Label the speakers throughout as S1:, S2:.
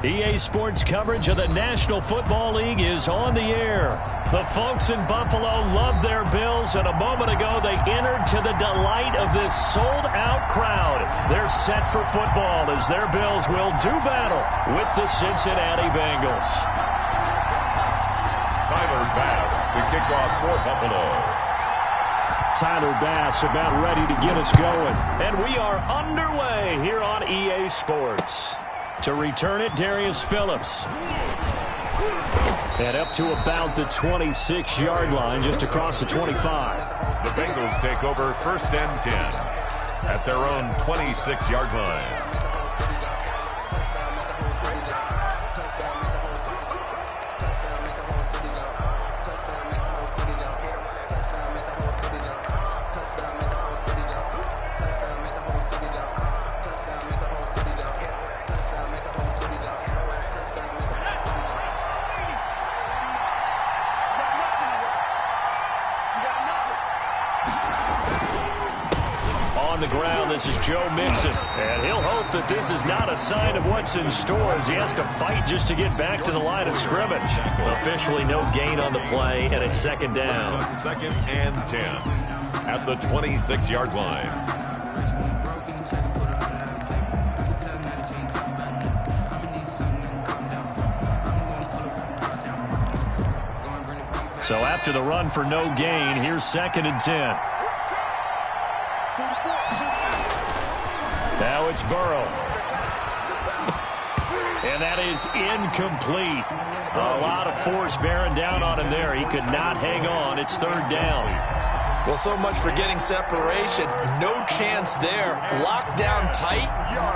S1: EA Sports coverage of the National Football League is on the air. The folks in Buffalo love their Bills, and a moment ago they entered to the delight of this sold-out crowd. They're set for football as their Bills will do battle with the Cincinnati Bengals.
S2: Tyler Bass, the kickoff for Buffalo.
S1: Tyler Bass about ready to get us going. And we are underway here on EA Sports. To return it, Darius Phillips. And up to about the 26-yard line, just across the 25.
S2: The Bengals take over 1st and 10 at their own 26-yard line.
S1: This is Joe Mixon, and he'll hope that this is not a sign of what's in store as he has to fight just to get back to the line of scrimmage. Officially no gain on the play, and it's 2nd down.
S2: 2nd and 10 at the 26-yard line.
S1: So after the run for no gain, here's 2nd and 10. Now it's Burrow. And that is incomplete. A lot of force bearing down on him there. He could not hang on. It's 3rd down.
S3: Well, so much for getting separation. No chance there. Locked down tight,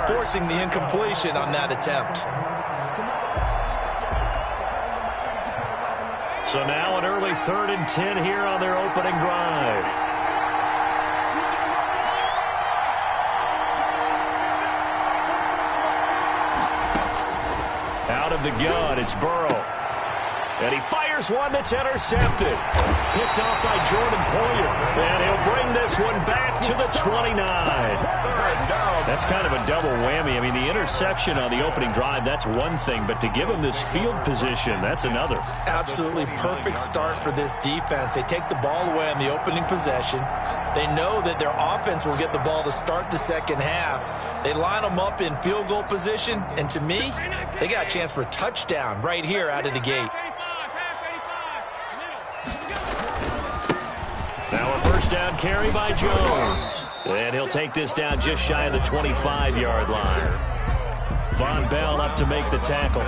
S3: forcing the incompletion on that attempt.
S1: So now an early 3rd and 10 here on their opening drive. Out of the gun, it's Burrow. And he fires one that's intercepted. Picked off by Jordan Poyer. And he'll bring this one back to the 29. That's kind of a double whammy. I mean, the interception on the opening drive, that's one thing. But to give him this field position, that's another.
S3: Absolutely perfect start for this defense. They take the ball away on the opening possession. They know that their offense will get the ball to start the second half. They line them up in field goal position. And to me, they got a chance for a touchdown right here out of the gate.
S1: Now a 1st down carry by Jones. And he'll take this down just shy of the 25-yard line. Von Bell up to make the tackle.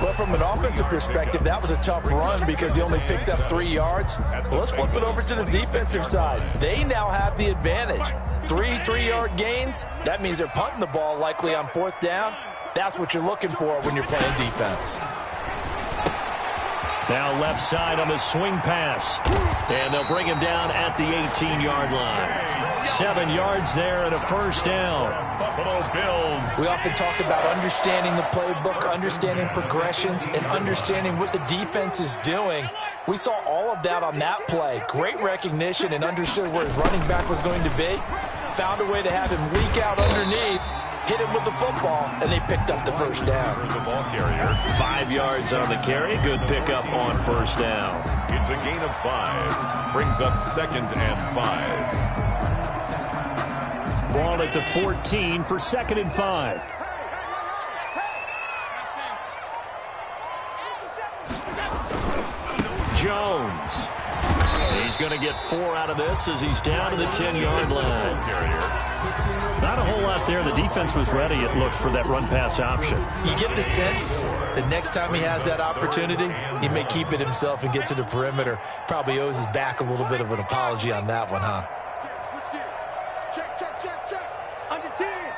S3: Well, from an offensive perspective, that was a tough run because he only picked up 3 yards. Well, let's flip it over to the defensive side. They now have the advantage. 3 3-yard gains. That means they're punting the ball likely on 4th down. That's what you're looking for when you're playing defense.
S1: Now left side on the swing pass. And they'll bring him down at the 18-yard line. 7 yards there and a 1st down.
S2: Buffalo Bills.
S3: We often talk about understanding the playbook, understanding progressions, and understanding what the defense is doing. We saw all of that on that play. Great recognition and understood where his running back was going to be. Found a way to have him leak out underneath. Hit him with the football, and they picked up the 1st down.
S2: The ball carrier.
S1: 5 yards on the carry. Good pickup on 1st down.
S2: It's a gain of 5. Brings up 2nd and 5.
S1: Ball at the 14 for 2nd and 5. Jones. He's going to get 4 out of this as he's down to the 10-yard line. Not a whole lot there. The defense was ready, it looked, for that run-pass option.
S3: You get the sense that next time he has that opportunity, he may keep it himself and get to the perimeter. Probably owes his back a little bit of an apology on that one, huh?
S4: Check. Under 10.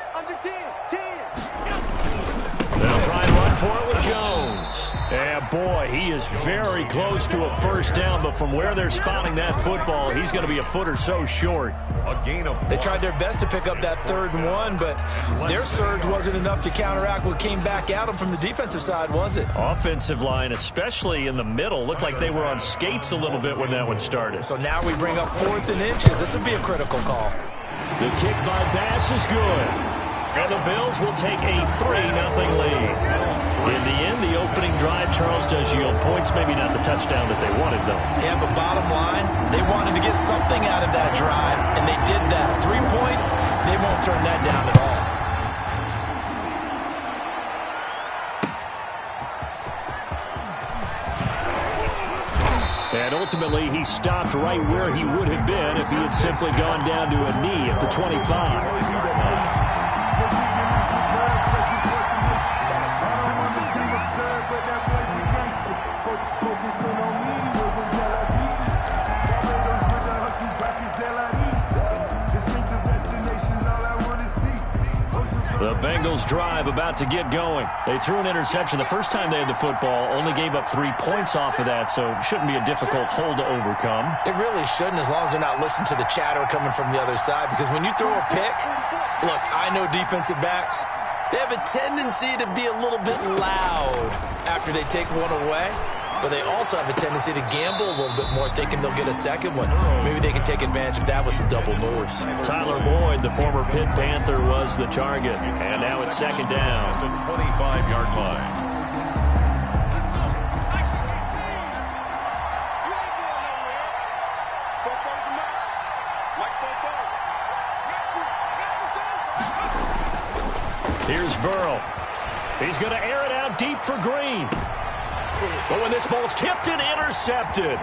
S1: They'll try and run for it with Jones. And boy, he is very close to a 1st down, but from where they're spotting that football, he's going to be a foot or so short.
S2: A gain of 1.
S3: They tried their best to pick up that 3rd and 1, but their surge wasn't enough to counteract what came back at them from the defensive side, was it?
S1: Offensive line, especially in the middle, looked like they were on skates a little bit when that one started.
S3: So now we bring up 4th and inches. This would be a critical call.
S1: The kick by Bass is good. And the Bills will take a 3-0 lead. In the end, the opening drive, Charles, does yield points. Maybe not the touchdown that they wanted, though.
S3: Yeah, but bottom line, they wanted to get something out of that drive, and they did that. 3 points, they won't turn that down at all.
S1: And ultimately, he stopped right where he would have been if he had simply gone down to a knee at the 25. The Bengals drive about to get going. They threw an interception the first time they had the football, only gave up 3 points off of that, so it shouldn't be a difficult hole to overcome.
S3: It really shouldn't, as long as they're not listening to the chatter coming from the other side, because when you throw a pick, look, I know defensive backs, they have a tendency to be a little bit loud after they take one away, but they also have a tendency to gamble a little bit more, thinking they'll get a second one. Maybe they can take advantage of that with some double moves.
S1: Tyler Boyd, the former Pitt Panther, was the target. And now it's second down.
S2: The 25-yard line.
S1: Here's Burrow. He's going to air it out deep for Green. But when this ball's tipped and intercepted,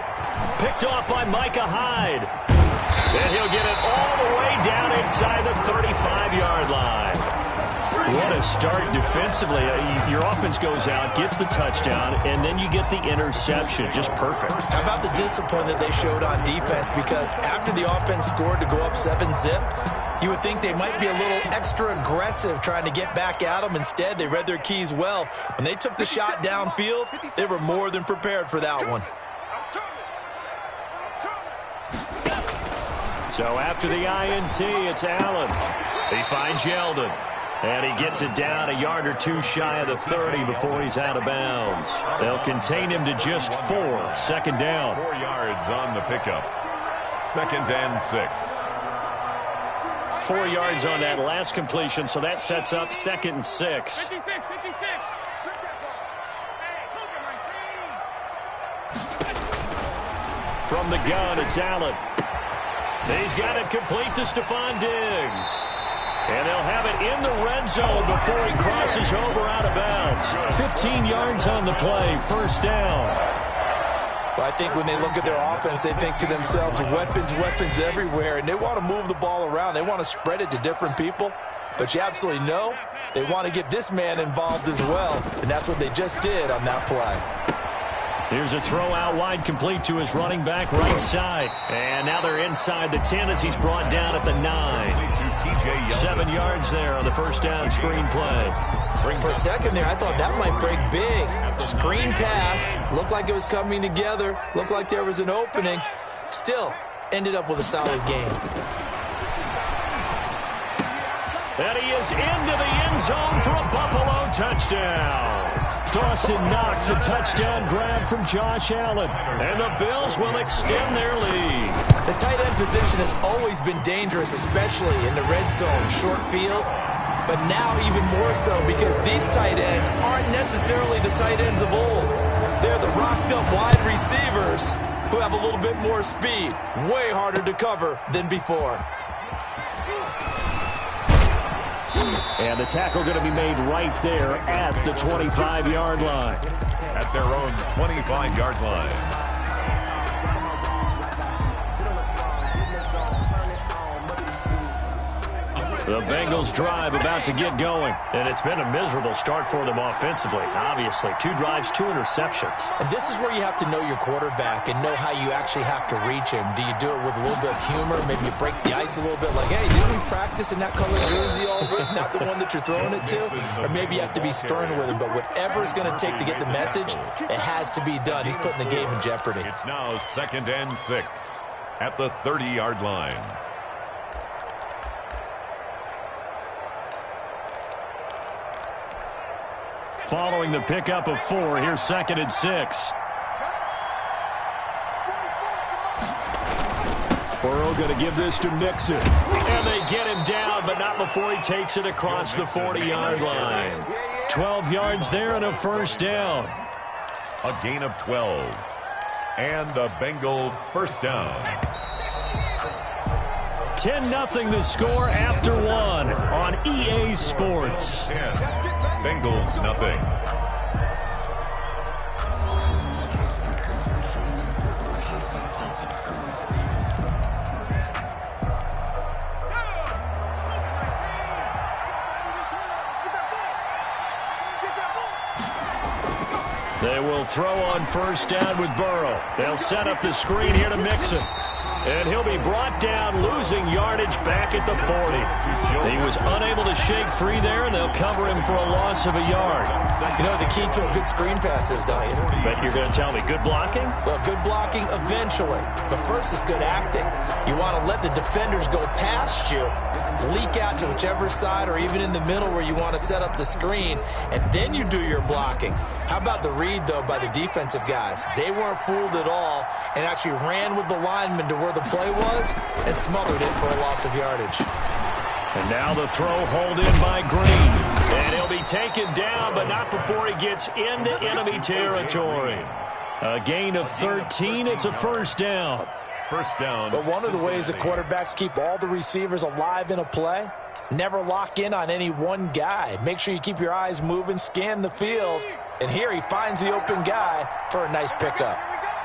S1: picked off by Micah Hyde. And he'll get it all the way down inside the 35-yard line. What a start defensively. Your offense goes out, gets the touchdown, and then you get the interception. Just perfect.
S3: How about the discipline that they showed on defense? Because after the offense scored to go up 7-zip, you would think they might be a little extra aggressive trying to get back at them. Instead, they read their keys well. When they took the shot downfield, they were more than prepared for that one.
S1: So after the INT, it's Allen. He finds Yeldon. And he gets it down a yard or two shy of the 30 before he's out of bounds. They'll contain him to just 4. Second down.
S2: 4 yards on the pickup. 2nd and 6.
S1: 4 yards on that last completion, so that sets up 2nd and 6. From the gun, it's Allen. He's got it complete to Stephon Diggs. And they'll have it in the red zone before he crosses over out of bounds. 15 yards on the play, first down.
S3: Well, I think when they look at their offense, they think to themselves, weapons, weapons everywhere, and they want to move the ball around. They want to spread it to different people. But you absolutely know they want to get this man involved as well, and that's what they just did on that play.
S1: Here's a throw out wide, complete to his running back right side. And now they're inside the 10 as he's brought down at the 9. 7 yards there on the first down screen play.
S3: For a second there, I thought that might break big. Screen pass, looked like it was coming together, looked like there was an opening. Still, ended up with a solid game.
S1: And he is into the end zone for a Buffalo touchdown. Dawson Knox, a touchdown grab from Josh Allen. And the Bills will extend their lead.
S3: The tight end position has always been dangerous, especially in the red zone, short field. But now even more so because these tight ends aren't necessarily the tight ends of old. They're the rocked-up wide receivers who have a little bit more speed. Way harder to cover than before.
S1: And the tackle going to be made right there at the 25-yard line.
S2: At their own 25-yard line.
S1: The Bengals drive about to get going. And it's been a miserable start for them offensively. Obviously, 2 drives, 2 interceptions.
S3: And this is where you have to know your quarterback and know how you actually have to reach him. Do you do it with a little bit of humor? Maybe you break the ice a little bit like, hey, didn't we practice in that color jersey already? Not the one that you're throwing it to? Or maybe you have to be stern with him. But whatever it's going to take to get the message, it has to be done. He's putting the game in jeopardy.
S2: It's now 2nd and 6 at the 30-yard line.
S1: Following the pickup of 4, here's 2nd and 6. Burrow going to give this to Mixon. And they get him down, but not before he takes it across the 40-yard line. 12 yards there and a first down.
S2: A gain of 12. And a Bengal first down.
S1: 10-0 the score after one on EA Sports.
S2: 10. Bengals nothing.
S1: They will throw on first down with Burrow. They'll set up the screen here to Mixon. And he'll be brought down, losing yardage back at the 40. He was unable to shake free there, and they'll cover him for a loss of a yard.
S3: You know the key to a good screen pass is, don't you?
S1: But you're going to tell me good blocking?
S3: Well, good blocking eventually. But first is good acting. You want to let the defenders go past you, leak out to whichever side or even in the middle where you want to set up the screen, and then you do your blocking. How about the read, though, by the defensive guys? They weren't fooled at all and actually ran with the lineman to where the play was and smothered it for a loss of yardage.
S1: And now the throw hauled in by Green. And he'll be taken down, but not before he gets into enemy territory. A gain of 13. It's a first down.
S2: First down.
S3: But one of the ways the quarterbacks keep all the receivers alive in a play, never lock in on any one guy. Make sure you keep your eyes moving, scan the field. And here he finds the open guy for a nice pickup.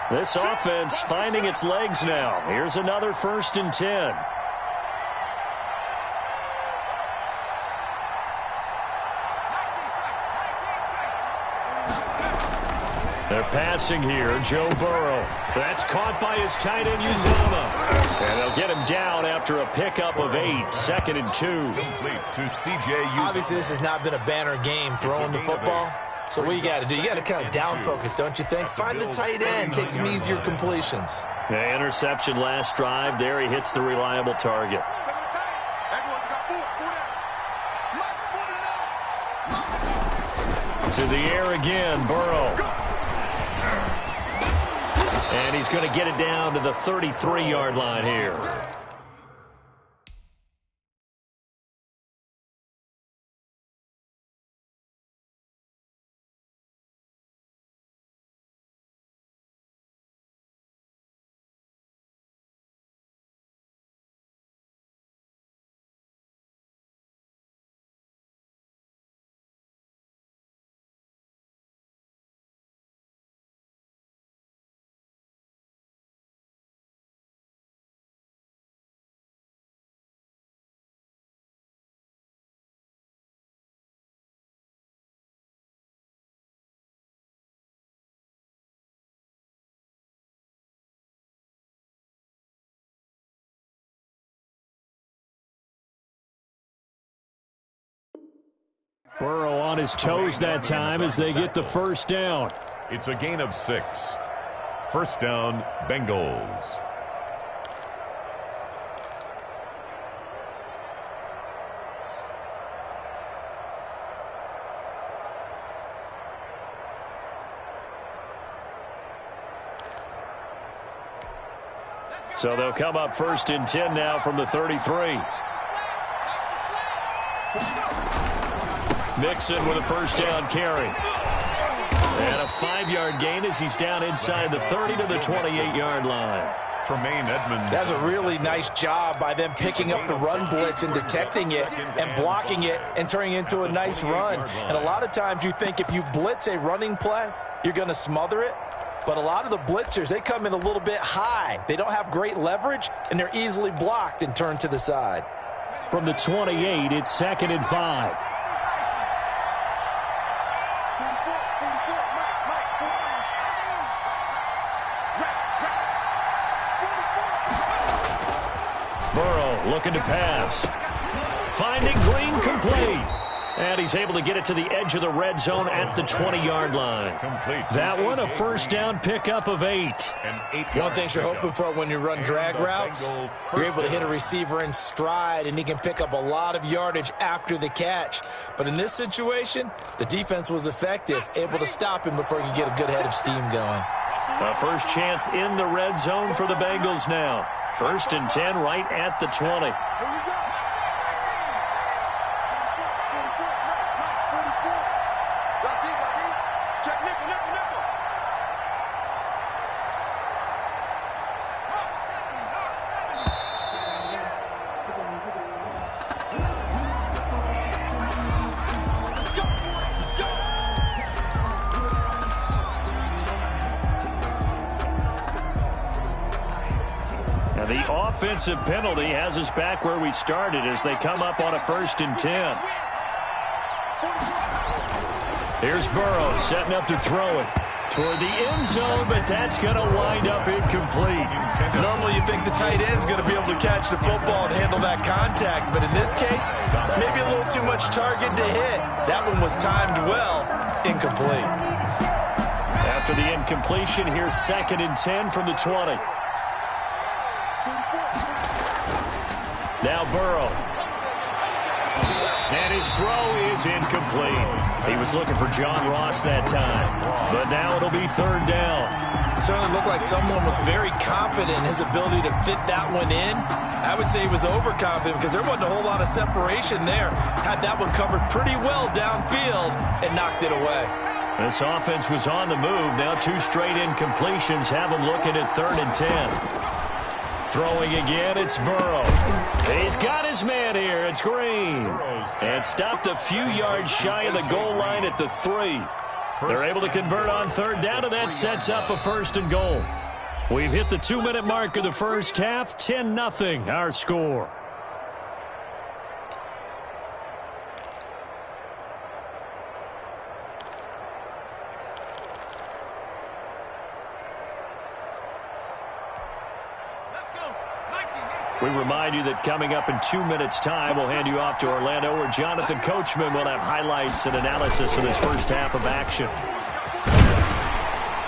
S1: This offense finding its legs now. Here's another 1st and 10. They're passing here. Joe Burrow. That's caught by his tight end, Uzomah. And they'll get him down after a pickup of 8. 2nd and 2.
S2: Complete to C.J. Uzomah.
S3: Obviously, this has not been a banner game throwing the football. So what you got to do, you got to kind of down focus, don't you think? Find the tight end, take some easier completions.
S1: The interception last drive. There he hits the reliable target. To the air again, Burrow. And he's going to get it down to the 33-yard line here. Burrow on his toes that time as they get the first down.
S2: It's a gain of 6. First down, Bengals.
S1: So they'll come up 1st and 10 now from the 33. Mixon with a first down carry. And a 5-yard gain as he's down inside the 30 to the 28-yard line.
S2: Tremaine Edmonds.
S3: That's a really nice job by them picking up the run blitz and detecting it and blocking it and turning it into a nice run. And a lot of times you think if you blitz a running play, you're going to smother it. But a lot of the blitzers, they come in a little bit high. They don't have great leverage, and they're easily blocked and turned to the side.
S1: From the 28, it's 2nd and 5. Burrow looking to pass. Finding Green complete. And he's able to get it to the edge of the red zone at the 20-yard line.
S2: Complete.
S1: That one, a first down pickup of 8.
S3: One thing you're hoping for when you run drag routes, you're able to hit a receiver in stride, and he can pick up a lot of yardage after the catch. But in this situation, the defense was effective, able to stop him before he could get a good head of steam going.
S1: A first chance in the red zone for the Bengals now. 1st and 10 right at the 20. offensive penalty has us back where we started as they come up on a 1st and 10. Here's Burrow setting up to throw it toward the end zone, but that's going to wind up incomplete.
S3: Normally you think the tight end's going to be able to catch the football and handle that contact, but in this case, maybe a little too much target to hit. That one was timed well, incomplete.
S1: After the incompletion, here's 2nd and 10 from the 20. Now Burrow. And his throw is incomplete. He was looking for John Ross that time. But now it'll be 3rd down.
S3: It certainly looked like someone was very confident in his ability to fit that one in. I would say he was overconfident because there wasn't a whole lot of separation there. Had that one covered pretty well downfield and knocked it away.
S1: This offense was on the move. Now 2 straight incompletions have them looking at 3rd and 10. Throwing again, it's Burrow. He's got his man here. It's Green. And stopped a few yards shy of the goal line at the 3. They're able to convert on 3rd down, and that sets up a 1st and goal. We've hit the 2-minute mark of the first half. 10-0 our score. We remind you that coming up in 2 minutes' time, we'll hand you off to Orlando, where Jonathan Coachman will have highlights and analysis of this first half of action.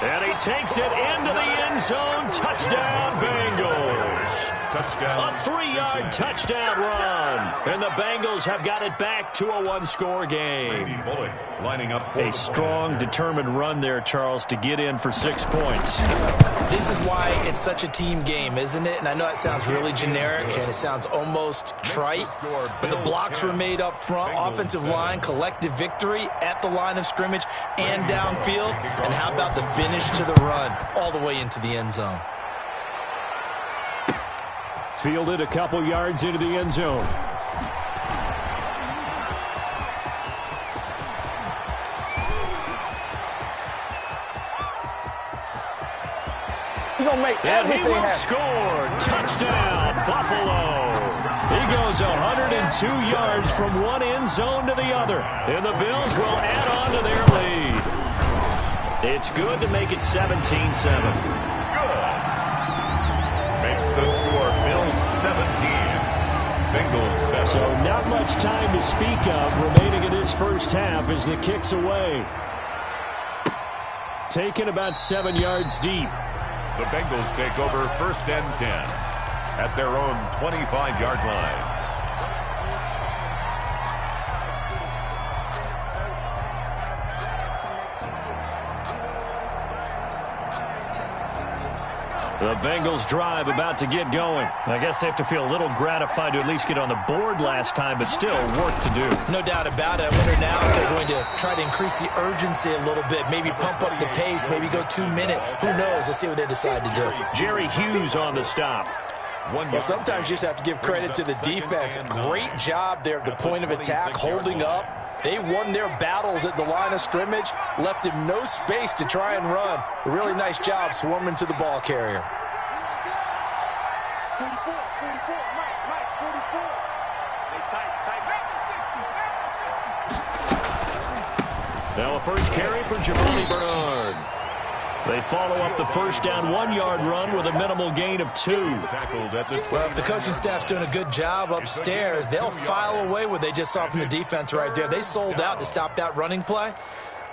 S1: And he takes it into the end zone. Touchdown, Bengals.
S2: Touchdown.
S1: A 3-yard touchdown run. And the Bengals have got it back to a 1-score game.
S2: Lining up
S1: a strong, determined run there, Charles, to get in for 6 points.
S3: This is why it's such a team game, isn't it? And I know that sounds really generic and it sounds almost trite, but the blocks were made up front, offensive line, collective victory at the line of scrimmage and downfield. And how about the finish to the run all the way into the end zone?
S1: Fielded a couple yards into the end zone. And he will score. Touchdown, Buffalo. He goes 102 yards from one end zone to the other. And the Bills will add on to their lead. It's good to make it 17-7.
S2: Good. Makes the score Bills 17. Bengals 7.
S1: So not much time to speak of remaining in this first half as the kick's away. Taken about 7 yards deep.
S2: The Bengals take over 1st and 10 at their own 25-yard line.
S1: The Bengals drive about to get going. I guess they have to feel a little gratified to at least get on the board last time, but still work to do.
S3: No doubt about it. I wonder now if they're going to try to increase the urgency a little bit, maybe pump up the pace, maybe go 2 minute. Who knows? Let's see what they decide to do.
S1: Jerry Hughes on the stop.
S3: Well, sometimes you just have to give credit to the defense. Great job there at the point of attack, holding up. They won their battles at the line of scrimmage, left him no space to try and run. A really nice job swarming to the ball carrier.
S4: 44, Mike, 44. Hey, tight.
S1: Now a first carry for Giovanni Bernard. They follow up the first down 1-yard run with a minimal gain of 2.
S3: Well, if the coaching staff's doing a good job upstairs, they'll file away what they just saw from the defense right there. They sold out to stop that running play.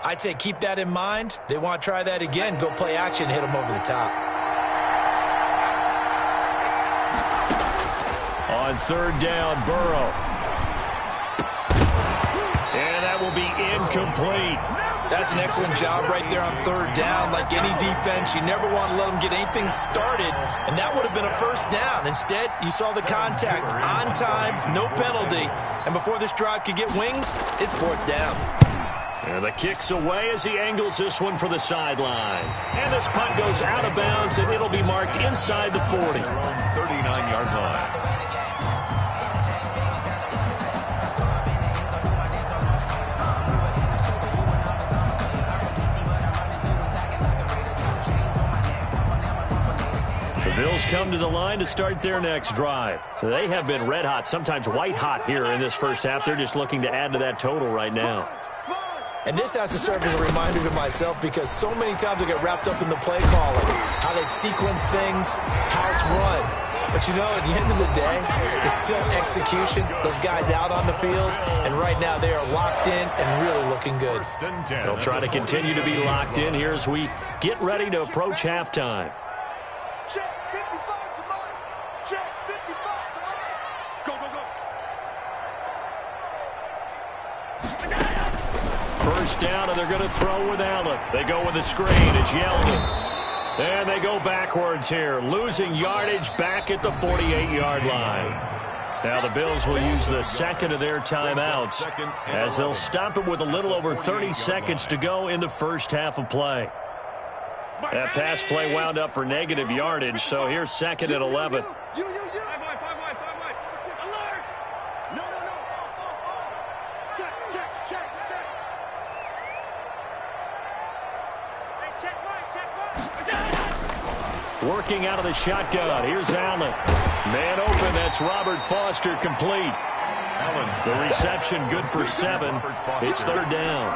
S3: I'd say keep that in mind. They want to try that again, go play action, hit them over the top.
S1: On 3rd down, Burrow. And that will be incomplete.
S3: That's an excellent job right there on 3rd down. Like any defense, you never want to let them get anything started, and that would have been a first down. Instead, you saw the contact on time, no penalty, and before this drive could get wings, it's 4th down.
S1: And the kick's away as he angles this one for the sideline. And this punt goes out of bounds, and it'll be marked inside the 40.
S2: 39-yard line.
S1: The Bills come to the line to start their next drive. They have been red hot, sometimes white hot here in this first half. They're just looking to add to that total right now.
S3: And this has to serve as a reminder to myself because so many times I get wrapped up in the play calling, how they've sequenced things, how it's run. But, you know, at the end of the day, it's still execution. Those guys out on the field, and right now they are locked in and really looking good.
S1: They'll try to continue to be locked in here as we get ready to approach halftime.
S4: Check 55 for Mike. Check 55 for Mike. Go, go, go.
S1: First down, and they're going to throw with Allen. They go with a screen. It's Yeldon. And they go backwards here, losing yardage back at the 48-yard line. Now the Bills will use the second of their timeouts as they'll stop it with a little over 30 seconds to go in the first half of play. That pass play wound up for negative yardage, so here's second and 11.
S4: You. 5 wide. Alert. No. Check. Hey, check right.
S1: Working out of the shotgun. Here's Allen. Man open. That's Robert Foster complete. The reception good for 7. It's third down.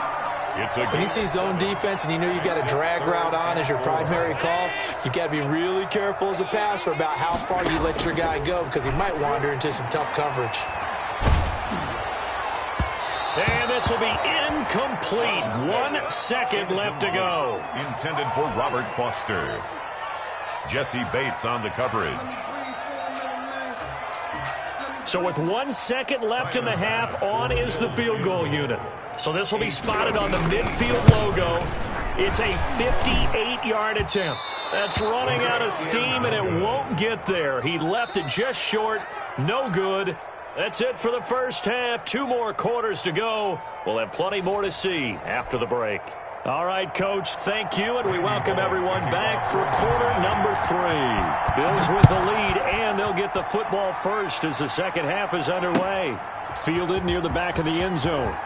S3: When you see zone defense and you know you've got a drag route on as your primary call, you've got to be really careful as a passer about how far you let your guy go because he might wander into some tough coverage.
S1: And this will be incomplete. 1 second left to go.
S2: Intended for Robert Foster. Jesse Bates on the coverage.
S1: So with 1 second left in the half, on is the field goal unit. So this will be spotted on the midfield logo. It's a 58-yard attempt. That's running out of steam, and it won't get there. He left it just short. No good. That's it for the first half. 2 more quarters to go. We'll have plenty more to see after the break. All right, Coach, thank you, and we welcome everyone back for quarter number 3. Bills with the lead, and they'll get the football first as the second half is underway. Fielded near the back of the end zone.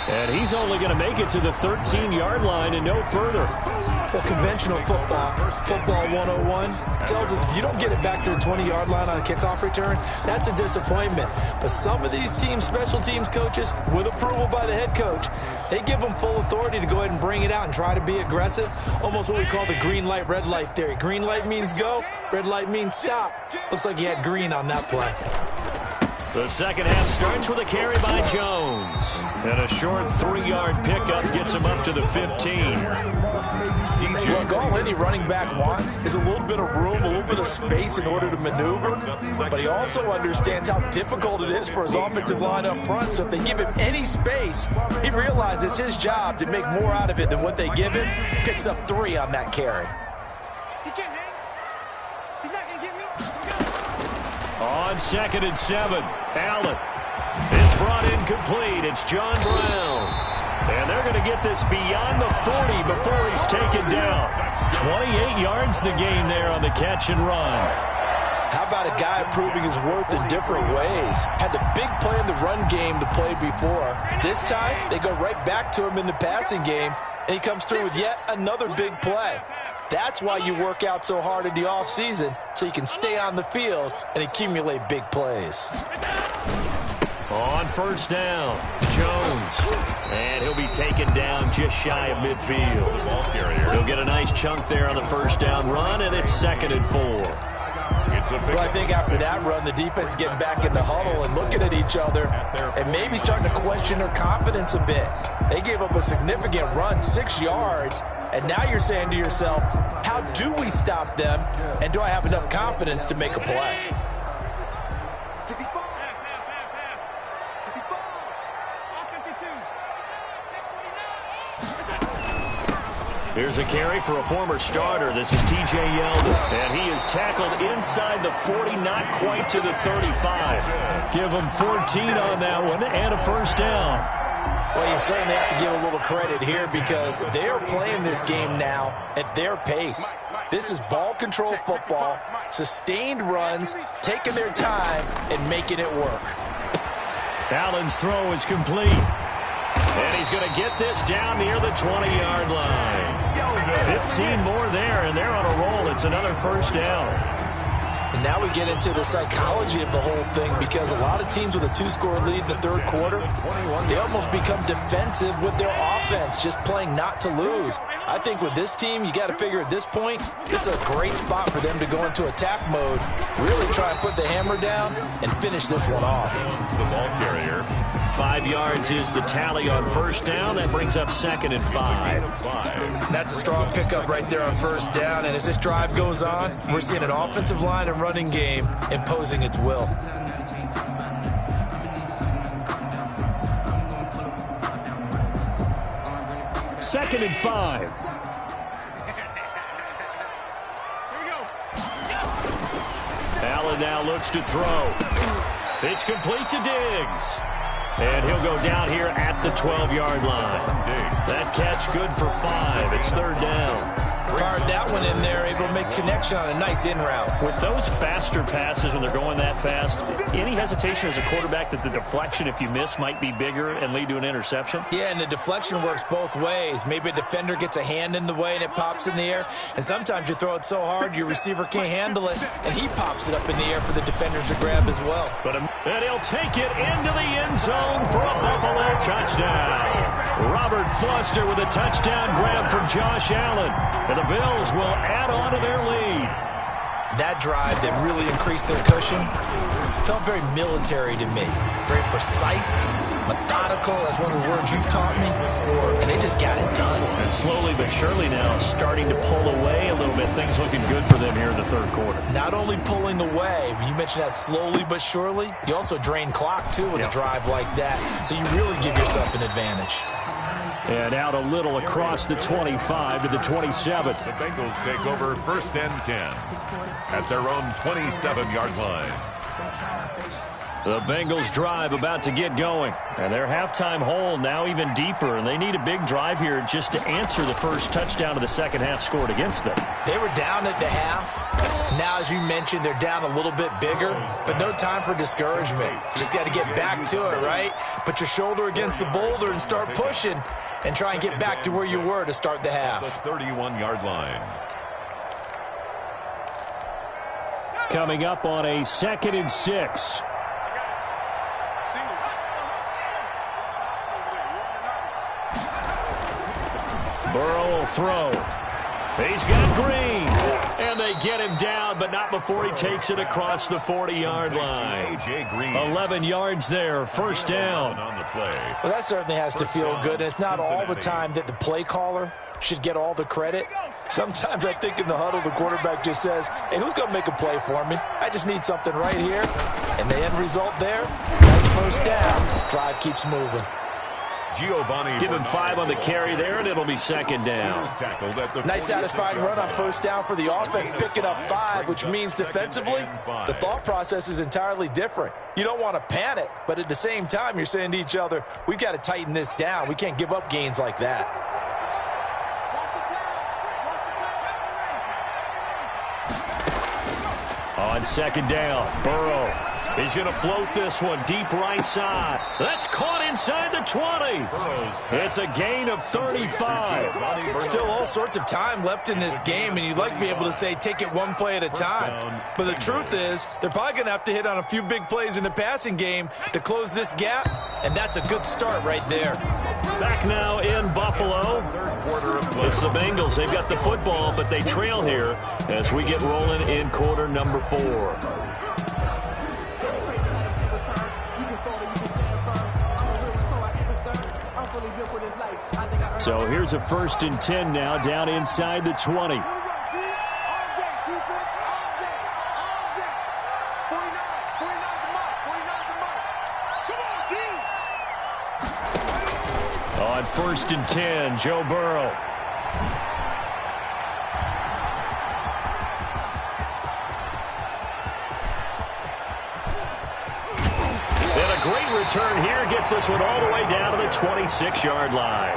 S1: And he's only going to make it to the 13-yard line and no further.
S3: Well, conventional football 101, tells us if you don't get it back to the 20-yard line on a kickoff return, that's a disappointment. But some of these teams, special teams coaches, with approval by the head coach, they give them full authority to go ahead and bring it out and try to be aggressive. Almost what we call the green light, red light theory. Green light means go, red light means stop. Looks like he had green on that play.
S1: The second half starts with a carry by Jones. And a short 3-yard pickup gets him up to the 15.
S3: Look, all any running back wants is a little bit of room, a little bit of space in order to maneuver. But he also understands how difficult it is for his offensive line up front. So if they give him any space, he realizes his job to make more out of it than what they give him. Picks up 3 on that carry.
S4: He can't hang. He's not going to get me.
S1: On second and 7, Allen. It's brought in complete. It's John Brown. And they're going to get this beyond the 40 before he's taken down. 28 yards the gain there on the catch and run.
S3: How about a guy proving his worth in different ways? Had the big play in the run game the play before. This time, they go right back to him in the passing game, and he comes through with yet another big play. That's why you work out so hard in the offseason, so you can stay on the field and accumulate big plays.
S1: On first down, Jones. And he'll be taken down just shy of midfield. He'll get a nice chunk there on the first down run, and it's second and 4.
S3: Well, I think after that run, the defense is getting back in the huddle and looking at each other and maybe starting to question their confidence a bit. They gave up a significant run, 6 yards, and now you're saying to yourself, how do we stop them, and do I have enough confidence to make a play?
S1: Here's a carry for a former starter. This is T.J. Yeldon, and he is tackled inside the 40, not quite to the 35. Give him 14 on that one and a first down.
S3: Well, you certainly have to give a little credit here because they are playing this game now at their pace. This is ball control football, sustained runs, taking their time and making it work.
S1: Allen's throw is complete. And he's going to get this down near the 20-yard line. 15 more there, and they're on a roll. It's another first down.
S3: And now we get into the psychology of the whole thing, because a lot of teams with a 2-score lead in the third quarter, they almost become defensive with their offense, just playing not to lose. I think with this team, you got to figure at this point, this is a great spot for them to go into attack mode, really try and put the hammer down and finish this one off.
S2: The ball carrier.
S1: 5 yards is the tally on first down. That brings up 2nd and 5.
S3: That's a strong pickup right there on first down. And as this drive goes on, we're seeing an offensive line and running game imposing its will.
S1: Second and 5. Allen now looks to throw. It's complete to Diggs. And he'll go down here at the 12-yard line. That catch good for 5. It's third down.
S3: Fired that one in there, able to make connection on a nice in route.
S1: With those faster passes, when they're going that fast, any hesitation as a quarterback that the deflection, if you miss, might be bigger and lead to an interception?
S3: Yeah, and the deflection works both ways. Maybe a defender gets a hand in the way and it pops in the air. And sometimes you throw it so hard your receiver can't handle it, and he pops it up in the air for the defenders to grab as well.
S1: And he'll take it into the end zone for a Buffalo touchdown. Robert Foster with a touchdown grab from Josh Allen. And the Bills will add on to their lead.
S3: That drive that really increased their cushion felt very military to me. Very precise, methodical, that's one of the words you've taught me. And they just got it done.
S1: And slowly but surely now starting to pull away a little bit. Things looking good for them here in the third quarter.
S3: Not only pulling away, but you mentioned that slowly but surely. You also drain clock, too, with a drive like that. So you really give yourself an advantage.
S1: And out a little across the 25 to the 27.
S2: The Bengals take over 1st and 10 at their own 27-yard line.
S1: The Bengals drive about to get going. And their halftime hole now even deeper. And they need a big drive here just to answer the first touchdown of the second half scored against them.
S3: They were down at the half. Now, as you mentioned, they're down a little bit bigger. But no time for discouragement. Just got to get back to it, right? Put your shoulder against the boulder and start pushing. And try and get back to where you were to start the half.
S2: The 31-yard line.
S1: Coming up on a 2nd and 6. Burrow will throw. He's got Green. And they get him down, but not before he takes it across the 40-yard line. 11 yards there, first down.
S3: Well, that certainly has to feel good. And it's not all the time that the play caller should get all the credit. Sometimes I think in the huddle, the quarterback just says, hey, who's going to make a play for me? I just need something right here. And the end result there, nice first down. Drive keeps moving.
S1: Give him 5 on the carry there, and it'll be second down.
S3: Nice satisfying run on first down for the offense, picking up 5, which means defensively, the thought process is entirely different. You don't want to panic, but at the same time, you're saying to each other, we've got to tighten this down. We can't give up gains like that.
S1: On second down, Burrow. He's going to float this one deep right side. That's caught inside the 20. It's a gain of 35.
S3: Still all sorts of time left in this game, and you'd like to be able to say take it one play at a time. But the truth is, they're probably going to have to hit on a few big plays in the passing game to close this gap, and that's a good start right there.
S1: Back now in Buffalo. It's the Bengals. They've got the football, but they trail here as we get rolling in quarter number 4. So here's a 1st and 10 now down inside the 20. On 1st and 10, Joe Burrow. And a great return here gets this one all the way down to the 26-yard line.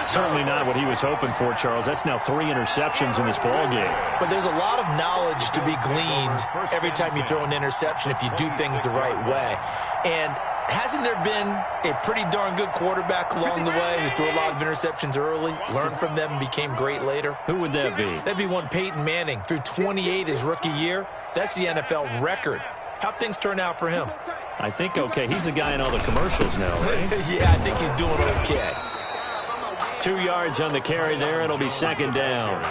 S1: Certainly not what he was hoping for, Charles. That's now 3 interceptions in this ball game.
S3: But there's a lot of knowledge to be gleaned every time you throw an interception if you do things the right way. And Hasn't there been a pretty darn good quarterback along the way who threw a lot of interceptions early, learned from them, and became great later?
S1: Who would that be?
S3: That'd be one Peyton Manning. Threw 28 his rookie year. That's the NFL record. How'd things turn out for him?
S1: I think okay. He's the guy in all the commercials now, right?
S3: Yeah, I think he's doing okay.
S1: 2 yards on the carry there. It'll be second down.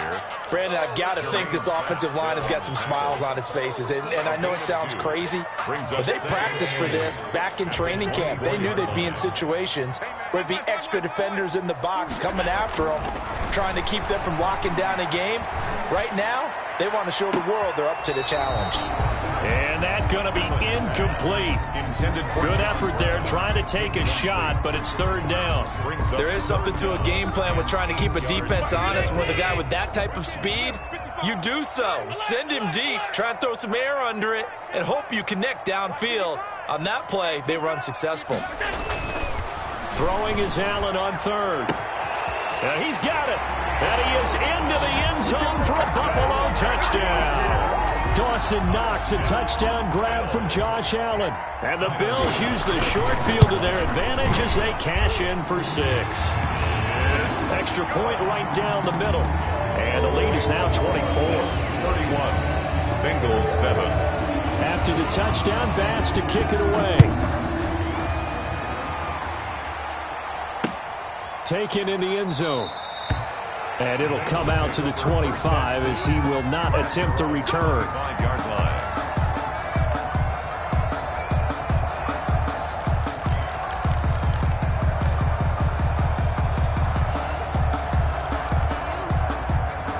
S3: Brandon, I've got to think this offensive line has got some smiles on its faces. And I know it sounds crazy, but they practiced for this back in training camp. They knew they'd be in situations where it'd be extra defenders in the box coming after them, trying to keep them from locking down a game. Right now, they want to show the world they're up to the challenge.
S1: And that's going to be incomplete. Good effort there, trying to take a shot, but it's third down.
S3: There is something to a game plan with trying to keep a defense honest. And with a guy with that type of speed, you do so. Send him deep, try and throw some air under it, and hope you connect downfield. On that play, they were unsuccessful.
S1: Throwing is Allen on third. He's got it. And he is into the end zone for a Buffalo touchdown. Dawson Knox, a touchdown grab from Josh Allen. And the Bills use the short field to their advantage as they cash in for 6. Extra point right down the middle. And the lead is now 24.
S2: 31. Bengals 7.
S1: After the touchdown, Bass to kick it away. Taken in the end zone. And it'll come out to the 25 as he will not attempt a return.
S2: 5-yard line.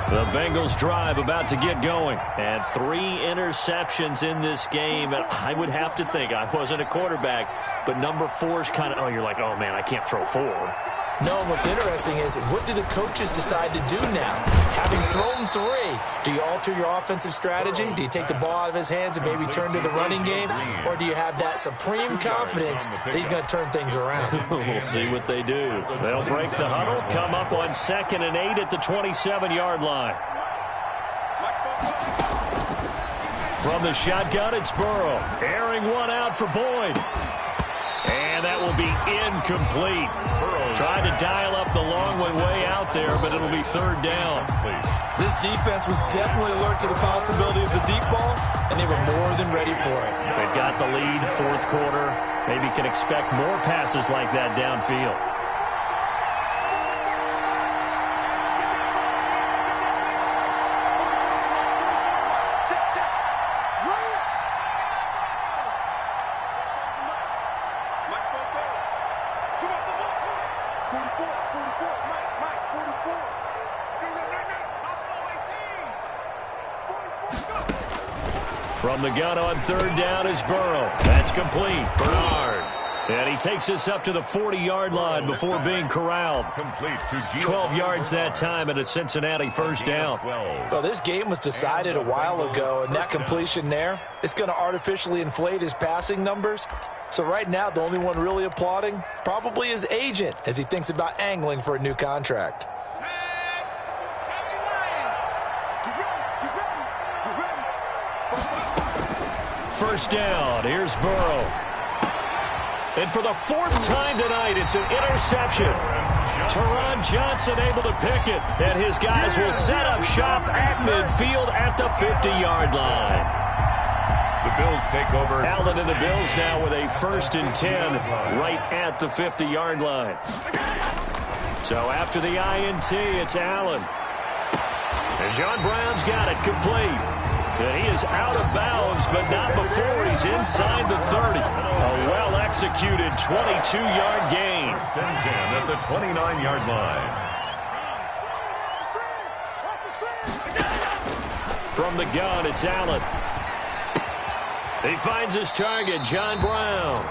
S1: The Bengals drive about to get going. And 3 interceptions in this game. And I would have to think, I wasn't a quarterback, but number 4's kind of, you're like, oh, man, I can't throw 4.
S3: No, what's interesting is what do the coaches decide to do now? Having thrown 3, do you alter your offensive strategy? Do you take the ball out of his hands and maybe turn to the running game? Or do you have that supreme confidence that he's going to turn things around?
S1: We'll see what they do. They'll break the huddle, come up on 2nd and 8 at the 27-yard line. From the shotgun, it's Burrow. Airing one out for Boyd. And that will be incomplete. Trying to dial up the long way out there, but it'll be third down.
S3: This defense was definitely alert to the possibility of the deep ball, and they were more than ready for it.
S1: They've got the lead, 4th quarter. Maybe can expect more passes like that downfield. From the gun on third down is Burrow. That's complete. Bernard. And he takes us up to the 40-yard line before being corralled. 12 yards that time and a Cincinnati first down.
S3: Well, this game was decided a while ago, and that completion there, it's going to artificially inflate his passing numbers. So right now, the only one really applauding probably his agent as he thinks about angling for a new contract.
S1: First down, here's Burrow. And for the 4th time tonight, it's an interception. Teron Johnson able to pick it, and his guys will set up shop at midfield at the 50-yard line.
S2: The Bills take over.
S1: Allen and the Bills now with a 1st and 10 right at the 50-yard line. So after the INT, it's Allen. And John Brown's got it complete. And he is out of bounds, but not before he's inside the 30. A well-executed 22-yard gain.
S2: 1st and 10 at the 29-yard line.
S1: From the gun, it's Allen. He finds his target, John Brown.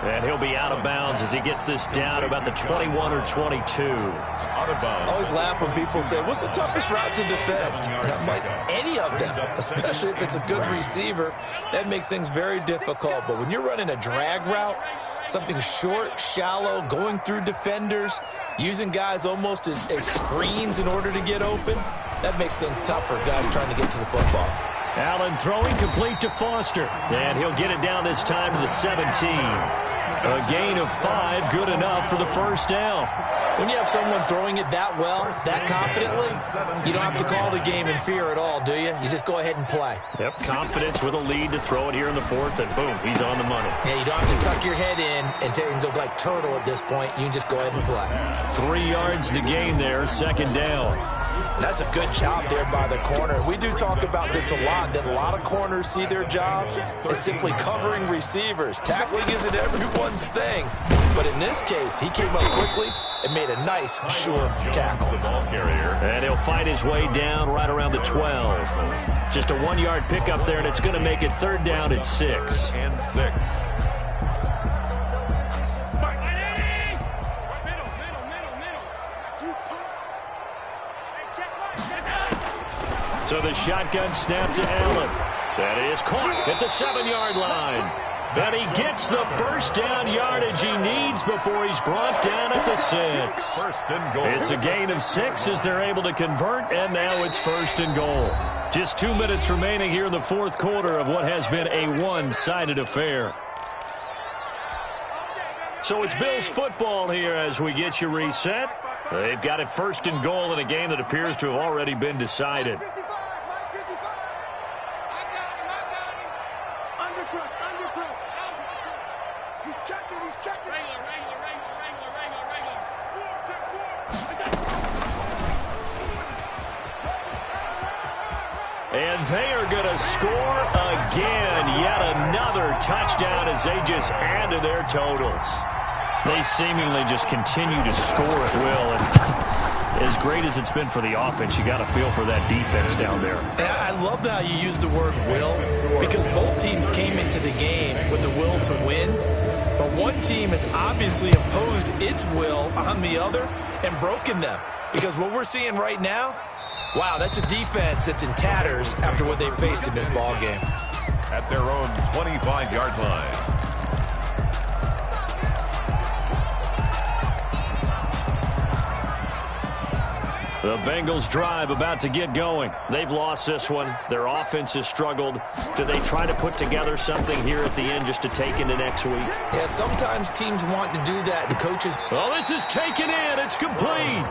S1: And he'll be out of bounds as he gets this down to about the 21 or 22.
S2: Out of bounds.
S3: I always laugh when people say, what's the toughest route to defend? Not like any of them, especially if it's a good receiver. That makes things very difficult. But when you're running a drag route, something short, shallow, going through defenders, using guys almost as screens in order to get open, that makes things tough for guys trying to get to the football.
S1: Allen throwing complete to Foster. And he'll get it down this time to the 17. A gain of 5, good enough for the first down.
S3: When you have someone throwing it that well, that confidently, you don't have to call the game in fear at all, do you? You just go ahead and play.
S1: Yep, confidence with a lead to throw it here in the fourth, and boom, he's on the money.
S3: Yeah, you don't have to tuck your head in and go like turtle at this point. You can just go ahead and play.
S1: 3 yards the gain there, second down.
S3: That's a good job there by the corner. We do talk about this a lot, that a lot of corners see their job as simply covering receivers. Tackling isn't everyone's thing. But in this case, he came up quickly and made a nice, sure tackle.
S2: The ball carrier.
S1: And he'll fight his way down right around the 12. Just a 1-yard pickup there, and it's going to make it third down and 6.
S2: And 6.
S1: So the shotgun snap to Allen. That is caught at the 7-yard line. And he gets the first down yardage he needs before he's brought down at the 6.
S2: First and goal.
S1: It's a gain of 6 as they're able to convert, and now it's first and goal. Just 2 minutes remaining here in the fourth quarter of what has been a one-sided affair. So it's Bills football here as we get you reset. They've got it first and goal in a game that appears to have already been decided. And they are going to score again. Yet another touchdown as they just add to their totals. They seemingly just continue to score at will. And as great as it's been for the offense, you got to feel for that defense down there.
S3: And I love how you use the word will, because both teams came into the game with the will to win. But one team has obviously imposed its will on the other and broken them. Because what we're seeing right now, wow, that's a defense that's in tatters after what they faced in this ball game.
S2: At their own 25-yard line.
S1: The Bengals drive about to get going. They've lost this one. Their offense has struggled. Do they try to put together something here at the end just to take into next week?
S3: Yeah, sometimes teams want to do that, and coaches...
S1: Well, this is taken in. It's complete.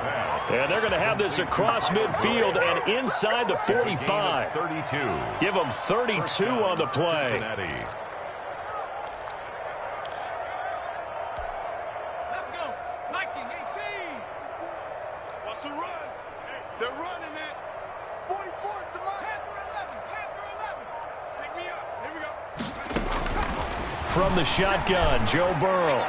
S1: And they're going to have this across midfield and inside the 45.
S2: 32.
S1: Give them 32 on the play.
S2: Cincinnati.
S4: Let's go. Viking 18. What's the run? They're running it. 44 is the mark. Panther 11. Take me up. Here we go.
S1: From the shotgun, Joe Burrow.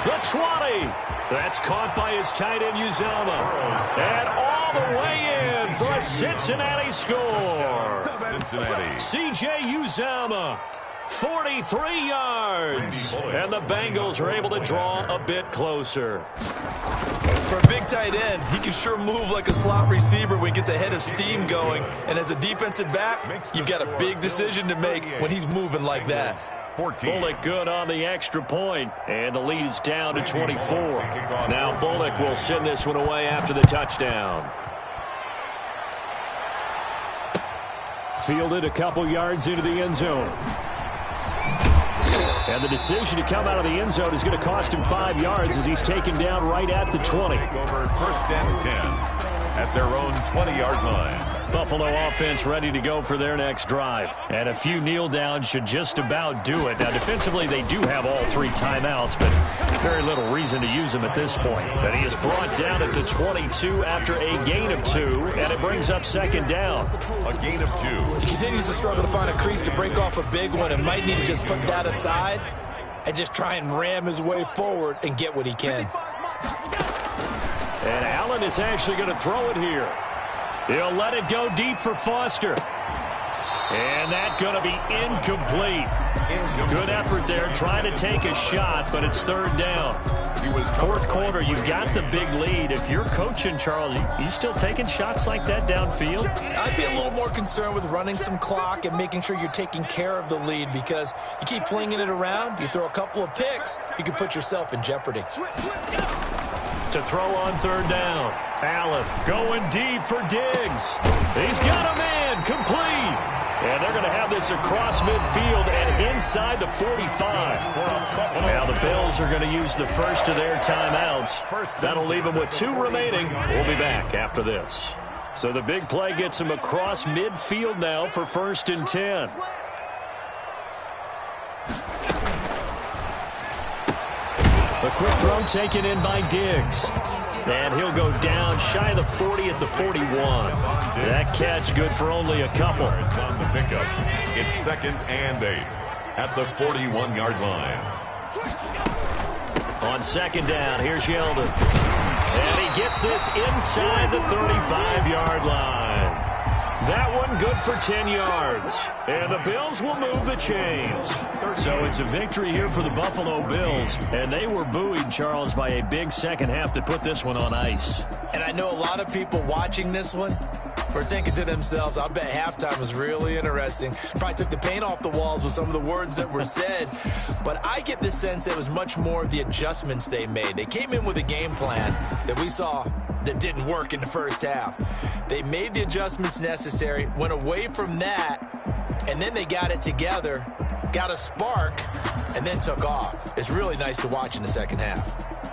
S1: The 20. That's caught by his tight end, Uzomah. And all the way in for a Cincinnati score.
S2: Cincinnati.
S1: C.J. Uzomah. 43 yards. And the Bengals are able to draw a bit closer.
S3: For a big tight end, he can sure move like a slot receiver when he gets a head of steam going. And as a defensive back, you've got a big decision to make when he's moving like that.
S2: 14.
S1: Bullock good on the extra point, and the lead is down to 24. Now Bullock will send this one away after the touchdown. Fielded a couple yards into the end zone. And the decision to come out of the end zone is going to cost him 5 yards as he's taken down right at the 20.
S2: Over first and 10 at their own 20-yard line.
S1: Buffalo offense ready to go for their next drive. And a few kneel downs should just about do it. Now, defensively, they do have all 3 timeouts, but very little reason to use them at this point. But he is brought down at the 22 after a gain of 2, and it brings up second down.
S2: A gain of 2.
S3: He continues to struggle to find a crease to break off a big one and might need to just put that aside and just try and ram his way forward and get what he can.
S1: And Allen is actually going to throw it here. He'll let it go deep for Foster. And that's going to be incomplete. Good effort there, trying to take a shot, but it's third down. Fourth quarter, you've got the big lead. If you're coaching, Charles, you still taking shots like that downfield?
S3: I'd be a little more concerned with running some clock and making sure you're taking care of the lead, because you keep flinging it around, you throw a couple of picks, you can put yourself in jeopardy.
S1: To throw on third down. Allen going deep for Diggs. He's got a man complete. And they're going to have this across midfield and inside the 45. Now the Bills are going to use the first of their timeouts. That'll leave them with 2 remaining. We'll be back after this. So the big play gets them across midfield now for 1st and 10. A quick throw taken in by Diggs. And he'll go down shy of the 40 at the 41. That catch good for only a couple.
S2: It's on the pickup. It's 2nd and 8 at the 41-yard line.
S1: On 2nd down, here's Yeldon. And he gets this inside the 35-yard line. That one good for 10 yards. And the Bills will move the chains. So it's a victory here for the Buffalo Bills. And they were buoyed, Charles, by a big second half that put this one on ice.
S3: And I know a lot of people watching this one were thinking to themselves, I bet halftime was really interesting. Probably took the paint off the walls with some of the words that were said. But I get the sense it was much more of the adjustments they made. They came in with a game plan that we saw that didn't work in the first half. They made the adjustments necessary, went away from that, and then they got it together, got a spark, and then took off. It's really nice to watch in the second half.